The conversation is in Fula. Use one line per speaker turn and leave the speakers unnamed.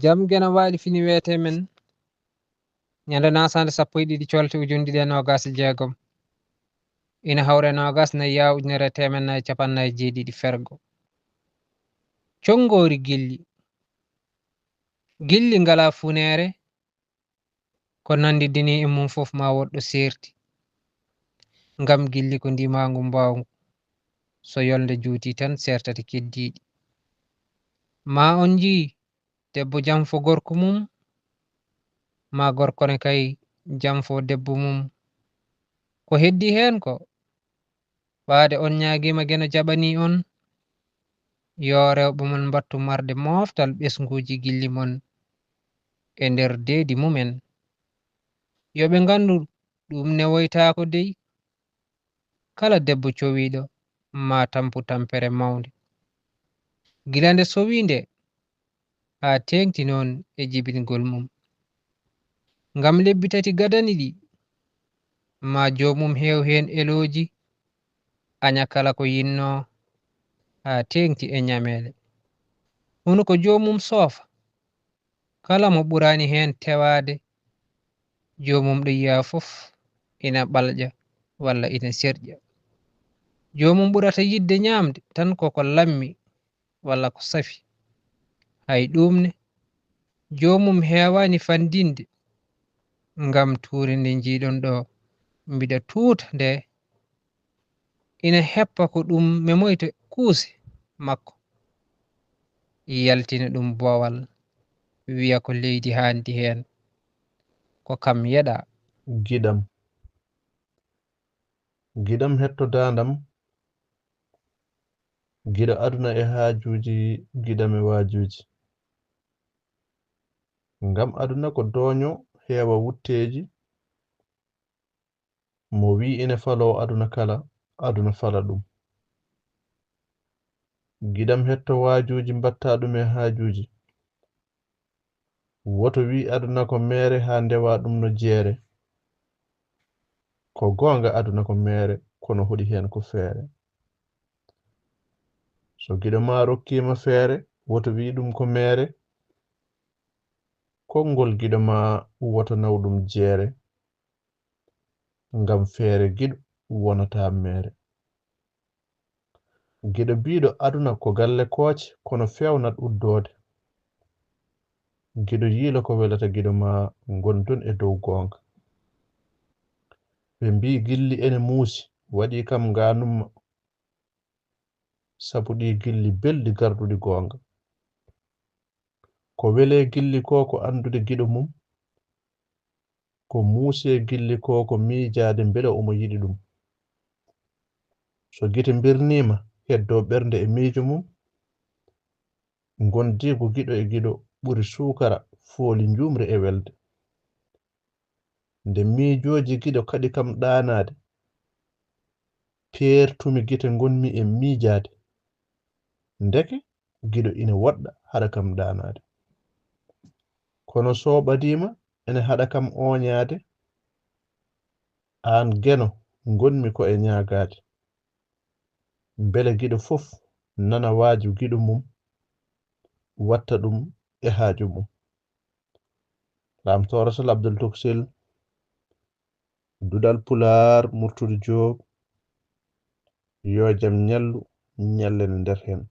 jam gena waali fini wete men nyande nasande 12 colte ujundi de nogas jeegom ina hawre nogas na yaw ujnere temen na capanna jeeɗiɗi fergo congori gilli ngala funere ko nandi dini e mum fof ma wodɗo serti ngam gilli ko ndimangu mbawngu so yolde juuti tan sertati keddiɗi ma on ji debbo jamfo gorko mum ma gorkone kay jamfo debbo mum ko heddi hen ko ɓaade on ñaagima gena jaɓani on yo rewɓe mon battu marde moftal ɓesguji gilli mon e nder deedi mumen yoɓe ngandu ɗum newoytako dey kala debbo cowiɗo ma tampu tampere mawnde gila nde sowinde ha tengti noon e jibingol mum ngam lebbi tati gadani ɗi ma jomum hew hen eloji anya kala ko yinno ha tengti e nyamele hono ko jomum soofa kala mo ɓurani hen tewade jomum ɗo yiya fof ina ɓalƴa walla ina serƴa jomum ɓurata yidde nyamde tan koko lammi walla ko safi hay ɗumne jomum hewani fandinde ngam tuure nde jiiɗon ɗo mbiɗa tuuta nde ina heppa ko ɗum memoyta kuuse makko yaltina ɗum bowal wiya ko leydi handi hen ko kam yeɗa
giɗam hetto dandam giɗa aduna e haajuji giɗam e waajuji ngam aduna ko doño heewa wutteji mo wi ene falo aduna kala aduna fala ɗum giɗam hetto waajuji mbatta ɗum e haajuji woto wi aduna ko mere ha ndewa ɗum no jeere ko gonga aduna ko mere kono hoɗi hen ko feere so giɗo ma rokkima feere woto wi ɗum ko mere konngol giɗo ma woto naw ɗum jeere ngam feere giɗo wonata mere giɗo biɗo aduna ko galle kooce kono fewnat uddode giɗo yiilo ko welata giɗo ma gondon e dow gonga ɓe mbi gilli ene muusi waɗi kam nganumma sabu ɗi gilli belɗi garduɗi gonga ko wele gilli ko andude giɗo mum ko muuse gilli ko miijade beele omo yiɗi ɗum so gite birnima heddo ɓernde e miijo mum gondigo giɗo e giɗo ɓuri sukara fooli njumre e welde nde miijoji giɗo kadi kam ɗanade peertumi gite gonmi e miijade ndeke giɗo ina woɗɗa haɗa kam ɗanade kono so ɓadima ene haɗa kam oñaade an geno gonmi ko e ñaagade beele giɗo fof nana waaju giɗo mum watta ɗum e haaju mum Lamtooro Sall Abdul Tuksil Dudal Pular Murtudu Joob yo jam ñallu ñallen nder hen